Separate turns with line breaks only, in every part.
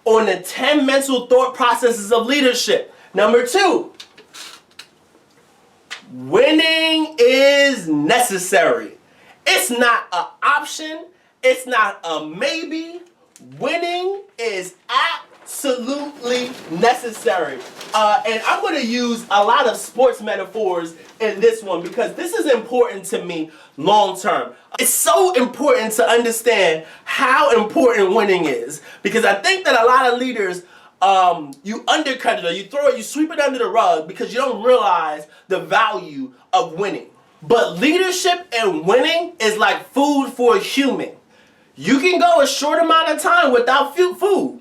on the 10 mental thought processes of leadership. Number 2, winning is necessary. It's not an option. It's not a maybe. Winning is absolutely necessary. And I'm going to use a lot of sports metaphors in this one because this is important to me long term. It's so important to understand how important winning is because I think that a lot of leaders, you undercut it or you sweep it under the rug because you don't realize the value of winning. But leadership and winning is like food for a human. You can go a short amount of time without food,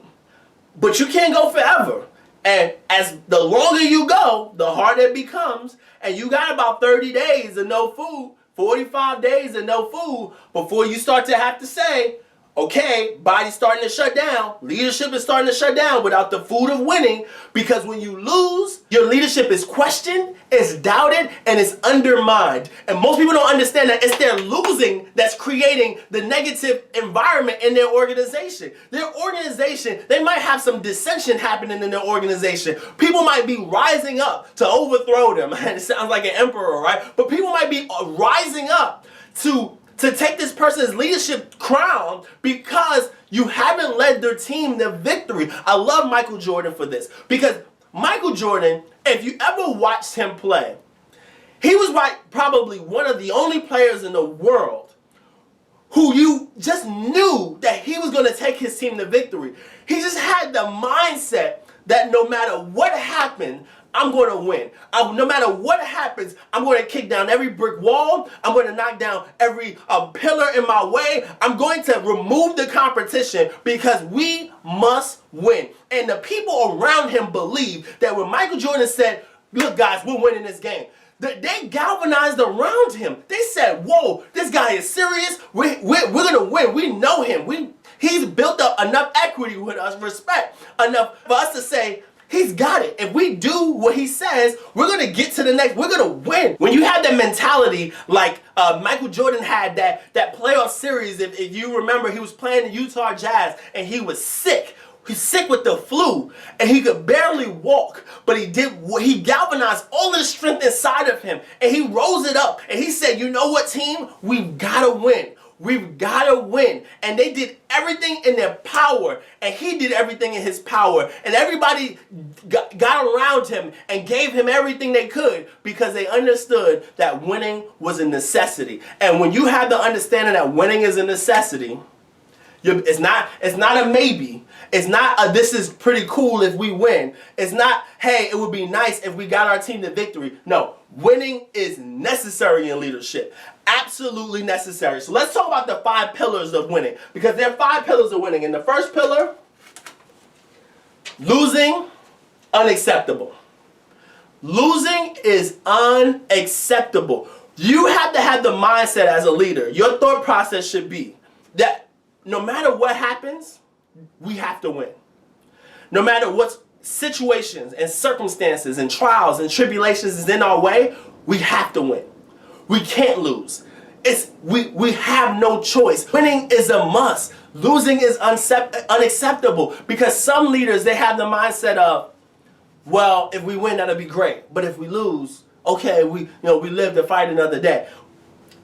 but you can't go forever. And as the longer you go, the harder it becomes. And you got about 30 days of no food, 45 days of no food before you start to have to say, okay, body's starting to shut down. Leadership is starting to shut down without the food of winning because when you lose, your leadership is questioned, is doubted, and is undermined. And most people don't understand that it's their losing that's creating the negative environment in their organization. Their organization, they might have some dissension happening in their organization. People might be rising up to overthrow them. It sounds like an emperor, right? But people might be rising up to take this person's leadership crown because you haven't led their team to victory. I love Michael Jordan for this because Michael Jordan, if you ever watched him play, he was probably one of the only players in the world who you just knew that he was going to take his team to victory. He just had the mindset that no matter what happened, I'm going to win. No matter what happens, I'm going to kick down every brick wall. I'm going to knock down every pillar in my way. I'm going to remove the competition because we must win. And the people around him believe that when Michael Jordan said, look guys, we're winning this game, they galvanized around him. They said, whoa, this guy is serious. We're going to win. We know him. He's built up enough equity with us, respect enough for us to say, he's got it. If we do what he says, we're going to get to the next. We're going to win. When you have that mentality like Michael Jordan had that playoff series, if you remember, he was playing the Utah Jazz and he was sick. He's sick with the flu and he could barely walk, but he galvanized all of the strength inside of him and he rose it up and he said, you know what, team? We've got to win. We've got to win. And they did everything in their power. And he did everything in his power. And everybody got around him and gave him everything they could because they understood that winning was a necessity. And when you have the understanding that winning is a necessity, it's not a maybe. It's not a this is pretty cool if we win. It's not, hey, it would be nice if we got our team to victory. No, winning is necessary in leadership. Absolutely necessary. So let's talk about the 5 pillars of winning because there are 5 pillars of winning. And the first pillar, losing, unacceptable. Losing is unacceptable. You have to have the mindset as a leader. Your thought process should be that no matter what happens, we have to win. No matter what situations and circumstances and trials and tribulations is in our way, we have to win. We can't lose. We have no choice. Winning is a must. Losing is unacceptable because some leaders, they have the mindset of, well, if we win, that'll be great. But if we lose, okay, we live to fight another day.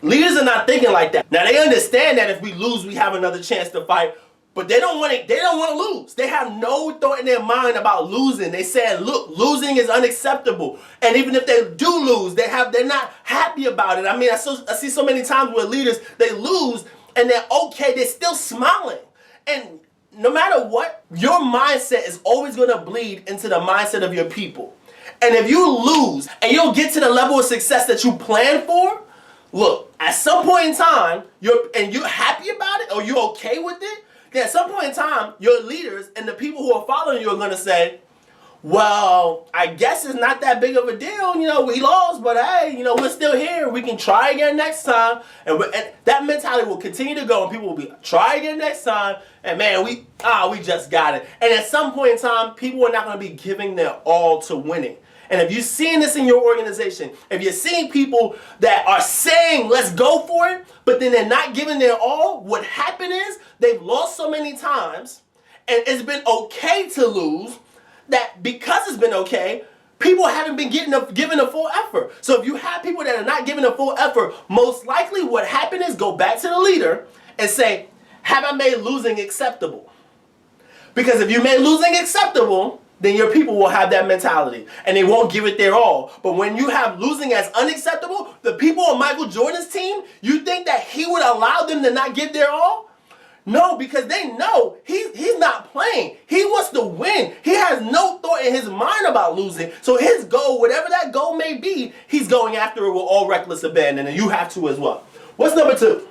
Leaders are not thinking like that. Now they understand that if we lose, we have another chance to fight. But they don't want to lose. They have no thought in their mind about losing. They said, look, losing is unacceptable. And even if they do lose, they're not happy about it. I mean, I see so many times where leaders, they lose and they're okay, they're still smiling. And no matter what, your mindset is always going to bleed into the mindset of your people. And if you lose and you don't get to the level of success that you planned for, look, at some point in time, you're happy about it or you're okay with it, at some point in time, your leaders and the people who are following you are going to say, well, I guess it's not that big of a deal. We lost, but hey, we're still here. We can try again next time. And that mentality will continue to go and people will be, try again next time. And man, we just got it. And at some point in time, people are not going to be giving their all to winning. And if you're seeing this in your organization, if you're seeing people that are saying, let's go for it, but then they're not giving their all, what happened is they've lost so many times and it's been okay to lose, that because it's been okay, people haven't been given a full effort. So if you have people that are not giving a full effort, most likely what happened is go back to the leader and say, have I made losing acceptable? Because if you made losing acceptable, then your people will have that mentality and they won't give it their all. But when you have losing as unacceptable, the people on Michael Jordan's team, you think that he would allow them to not give their all? No, because they know he's not playing. He wants to win. He has no thought in his mind about losing. So his goal, whatever that goal may be, he's going after it with all reckless abandon, and you have to as well. What's number 2?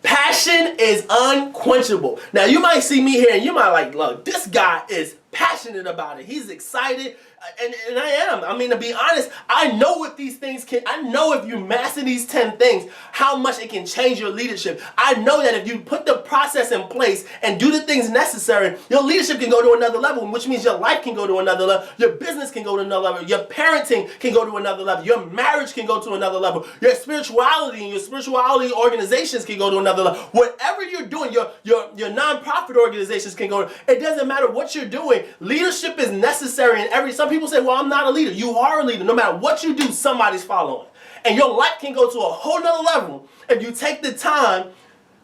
Passion is unquenchable. Now, you might see me here and you might like, look, this guy is passionate about it. He's excited, and I am. I mean, to be honest, I know what these things can, I know if you master these 10 things, how much it can change your leadership. I know that if you put the process in place and do the things necessary, your leadership can go to another level, which means your life can go to another level, your business can go to another level, your parenting can go to another level, your marriage can go to another level, your spirituality and your spirituality organizations can go to another level. Whatever you're doing, your nonprofit organizations can go. It doesn't matter what you're doing. Leadership is necessary in some people say, well, I'm not a leader. You are a leader. No matter what you do, somebody's following. And your life can go to a whole nother level if you take the time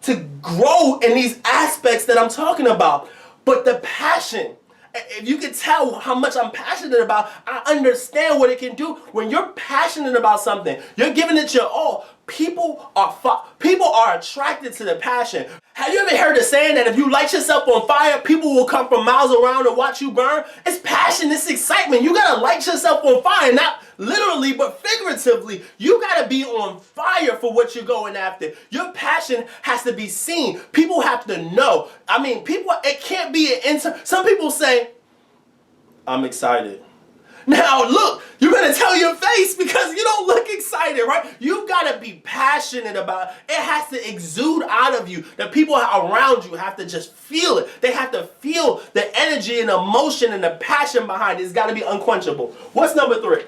to grow in these aspects that I'm talking about. But the passion, if you can tell how much I'm passionate about, I understand what it can do. When you're passionate about something, you're giving it your all. People are attracted to the passion. Have you ever heard the saying that if you light yourself on fire, people will come from miles around and watch you burn? It's passion, it's excitement. You gotta light yourself on fire, not literally, but figuratively. You gotta be on fire for what you're going after. Your passion has to be seen. People have to know. I mean, it can't be some people say, I'm excited. Now look, you better tell your face because you don't look excited, right? You gotta be passionate about it. It has to exude out of you. The people around you have to just feel it. They have to feel the energy and emotion and the passion behind it. It's gotta be unquenchable. What's number 3?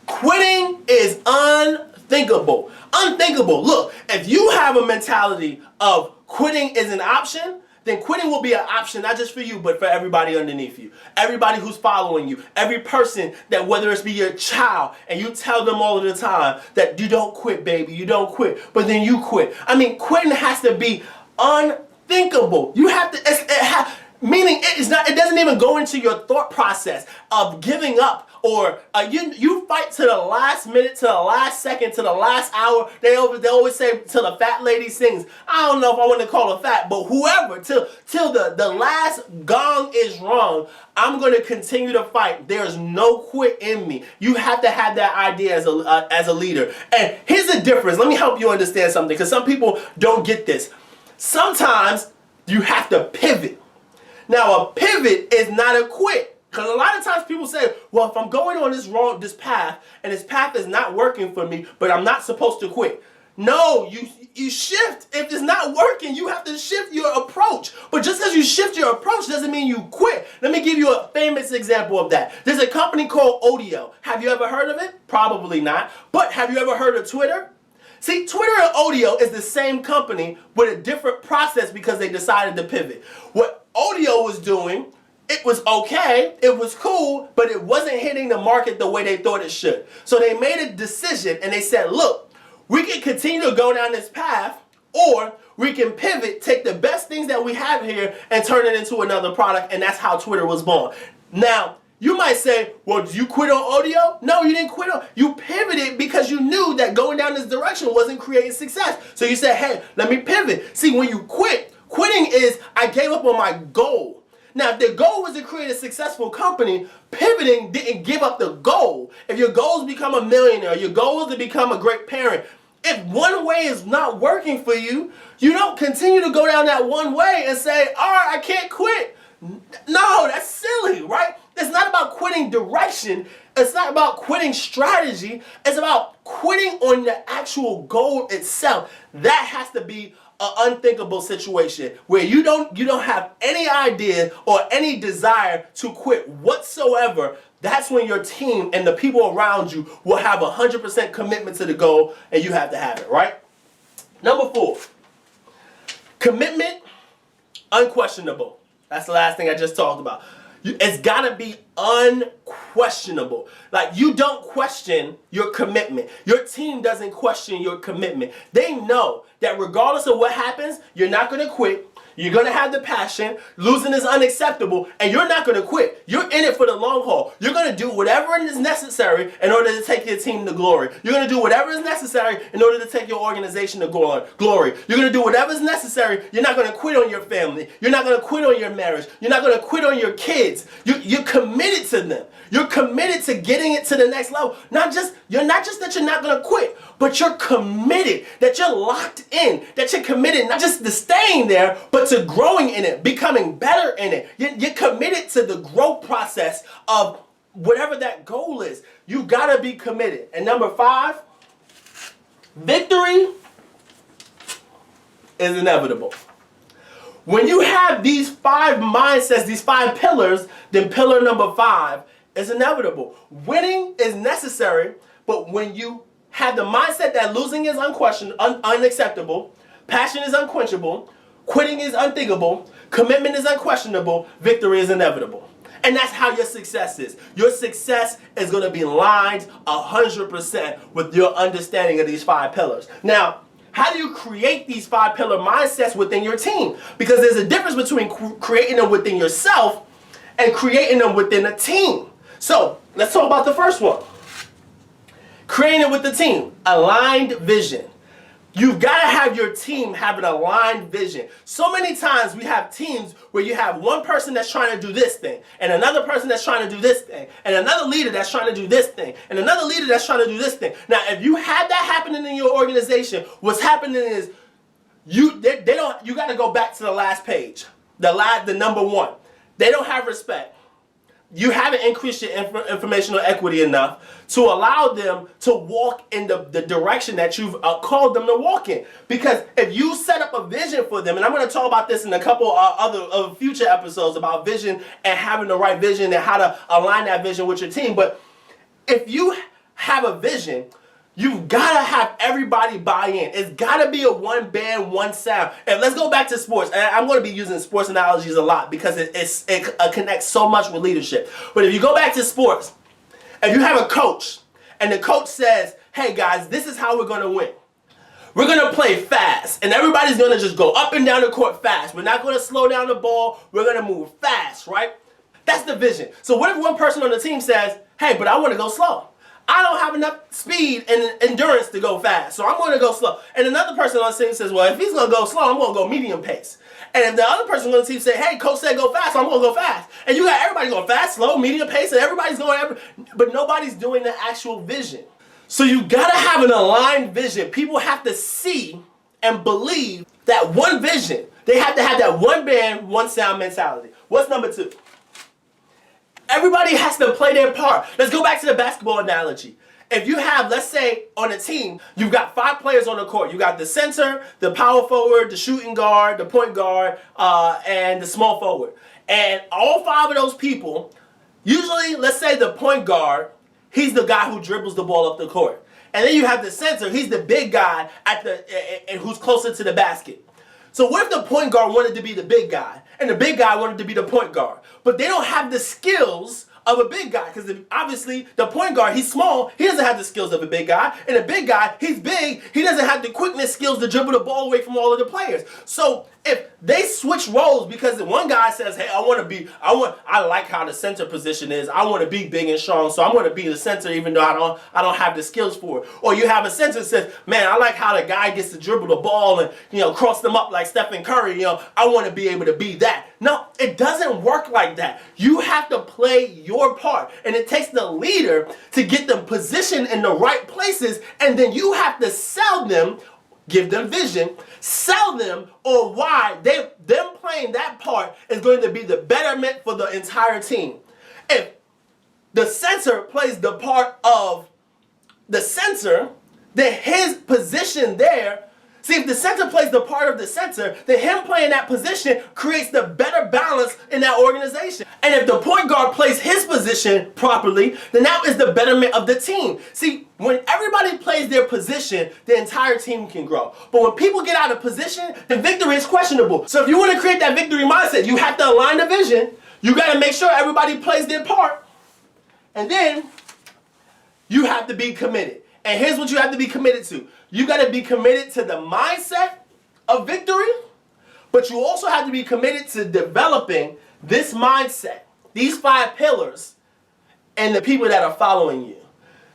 Quitting is unthinkable. Unthinkable. Look, if you have a mentality of quitting is an option, then quitting will be an option, not just for you, but for everybody underneath you. Everybody who's following you. Every person that, whether it's be your child, and you tell them all of the time that you don't quit, baby, you don't quit, but then you quit. I mean, quitting has to be unthinkable. You have to, meaning it doesn't even go into your thought process of giving up. Or you fight to the last minute, to the last second, to the last hour. They always say till the fat lady sings. I don't know if I want to call her fat, but whoever, till the last gong is rung, I'm going to continue to fight. There's no quit in me. You have to have that idea as a leader. And here's the difference. Let me help you understand something, because some people don't get this. Sometimes you have to pivot. Now, a pivot is not a quit. Because a lot of times people say, well, if I'm going on this path, and this path is not working for me, but I'm not supposed to quit. No, you shift. If it's not working, you have to shift your approach. But just because you shift your approach doesn't mean you quit. Let me give you a famous example of that. There's a company called Odeo. Have you ever heard of it? Probably not. But have you ever heard of Twitter? See, Twitter and Odeo is the same company with a different process because they decided to pivot. What Odeo was doing, it was okay, it was cool, but it wasn't hitting the market the way they thought it should. So they made a decision and they said, look, we can continue to go down this path, or we can pivot, take the best things that we have here and turn it into another product, and that's how Twitter was born. Now, you might say, well, did you quit on Odeo? No, you didn't quit on. You pivoted because you knew that going down this direction wasn't creating success. So you said, hey, let me pivot. See, when you quitting is, I gave up on my goal. Now, if the goal was to create a successful company, pivoting didn't give up the goal. If your goal is to become a millionaire, your goal is to become a great parent, if one way is not working for you, you don't continue to go down that one way and say, all right, I can't quit. No, that's silly, right? It's not about quitting direction. It's not about quitting strategy. It's about quitting on the actual goal itself. That has to be an unthinkable situation where you don't have any idea or any desire to quit whatsoever. That's when your team and the people around you will have 100% commitment to the goal, and you have to have it, right? Number 4, commitment Unquestionable. That's the last thing I just talked about. It's gotta be unquestionable. Like, you don't question your commitment. Your team doesn't question your commitment. They know that regardless of what happens, you're not gonna quit. You're going to have the passion. Losing is unacceptable, and you're not going to quit. You're in it for the long haul. You're going to do whatever is necessary in order to take your team to glory. You're going to do whatever is necessary in order to take your organization to glory. You're going to do whatever is necessary. You're not going to quit on your family. You're not going to quit on your marriage. You're not going to quit on your kids. You're committed to them. You're committed to getting it to the next level. You're not just that you're not going to quit, but you're committed, that you're locked in, that you're committed not just to staying there, but to growing in it, becoming better in it. You're committed to the growth process of whatever that goal is. You gotta be committed. And number 5, victory is inevitable. When you have these 5 mindsets, these 5 pillars, then pillar number 5 is inevitable. Winning is necessary, but when you have the mindset that losing is unacceptable, passion is unquenchable, quitting is unthinkable, commitment is unquestionable, victory is inevitable. And that's how your success is. Your success is going to be lined 100% with your understanding of these 5 pillars. Now, how do you create these 5 pillar mindsets within your team? Because there's a difference between creating them within yourself and creating them within a team. So, let's talk about the first one. Creating it with the team. Aligned vision. You've got to have your team have an aligned vision. So many times we have teams where you have one person that's trying to do this thing, and another person that's trying to do this thing, and another leader that's trying to do this thing, and another leader that's trying to do this thing. Now, if you have that happening in your organization, what's happening is you got to go back to the last page, the number 1. They don't have respect. You haven't increased your informational equity enough to allow them to walk in the direction that you've called them to walk in. Because if you set up a vision for them, and I'm going to talk about this in a couple other future episodes about vision and having the right vision and how to align that vision with your team. But if you have a vision, you've got to have everybody buy in. It's got to be a one band, one sound. And let's go back to sports. And I'm going to be using sports analogies a lot because it connects so much with leadership. But if you go back to sports, if you have a coach and the coach says, hey guys, this is how we're going to win. We're going to play fast. And everybody's going to just go up and down the court fast. We're not going to slow down the ball. We're going to move fast, right? That's the vision. So what if one person on the team says, hey, but I want to go slow. I don't have enough speed and endurance to go fast, so I'm going to go slow. And another person on the team says, well, if he's going to go slow, I'm going to go medium pace. And if the other person on the team say, hey, coach said go fast, so I'm going to go fast. And you got everybody going fast, slow, medium pace, and everybody's going, but nobody's doing the actual vision. So you got to have an aligned vision. People have to see and believe that one vision. They have to have that one band, one sound mentality. What's number 2? Everybody has to play their part. Let's go back to the basketball analogy. If you have, let's say, on a team, you've got 5 players on the court. You got the center, the power forward, the shooting guard, the point guard, and the small forward. And all 5 of those people, usually, let's say the point guard, he's the guy who dribbles the ball up the court. And then you have the center, he's the big guy who's closer to the basket. So what if the point guard wanted to be the big guy, and the big guy wanted to be the point guard? But they don't have the skills of a big guy, because obviously the point guard, he's small, he doesn't have the skills of a big guy, and the big guy, he's big, he doesn't have the quickness skills to dribble the ball away from all of the players. So if they switch roles, because the one guy says, hey, I like how the center position is, I want to be big and strong, so I'm going to be the center even though I don't have the skills for it. Or you have a center that says, man, I like how the guy gets to dribble the ball and cross them up like Stephen Curry, I want to be able to be that. No, it doesn't work like that. You have to play your part, and it takes the leader to get them positioned in the right places, and then you have to sell them, give them vision, sell them on why them playing that part is going to be the betterment for the entire team. If the center plays the part of the center, then his position there See, if the center plays the part of the center, then him playing that position creates the better balance in that organization. And if the point guard plays his position properly, then that is the betterment of the team. See, when everybody plays their position, the entire team can grow. But when people get out of position, then victory is questionable. So if you want to create that victory mindset, you have to align the vision. You got to make sure everybody plays their part. And then you have to be committed. And here's what you have to be committed to. You got to be committed to the mindset of victory, but you also have to be committed to developing this mindset, these 5 pillars, and the people that are following you.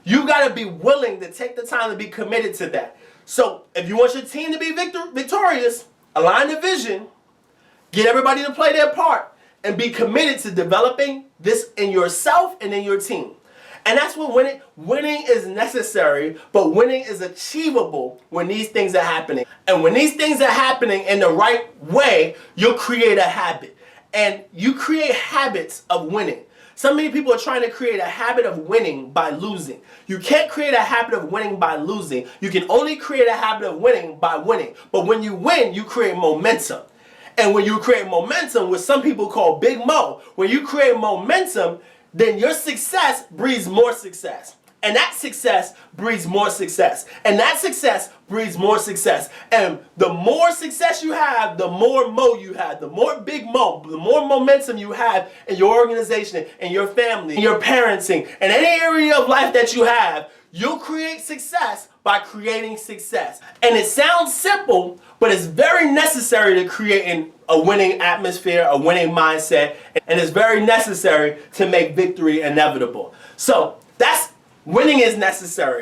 You got to be willing to take the time to be committed to that. So if you want your team to be victorious, align the vision, get everybody to play their part, and be committed to developing this in yourself and in your team. And that's what winning is necessary, but winning is achievable when these things are happening. And when these things are happening in the right way, you'll create a habit. And you create habits of winning. So many people are trying to create a habit of winning by losing. You can't create a habit of winning by losing. You can only create a habit of winning by winning. But when you win, you create momentum. And when you create momentum, what some people call Big Mo, when you create momentum, then your success breeds more success. And that success breeds more success. And that success breeds more success. And the more success you have, the more mo you have, the more big mo, the more momentum you have in your organization, in your family, in your parenting, in any area of life that you have, you'll create success by creating success. And it sounds simple, but it's very necessary to create a winning atmosphere, a winning mindset, and it's very necessary to make victory inevitable. So winning is necessary.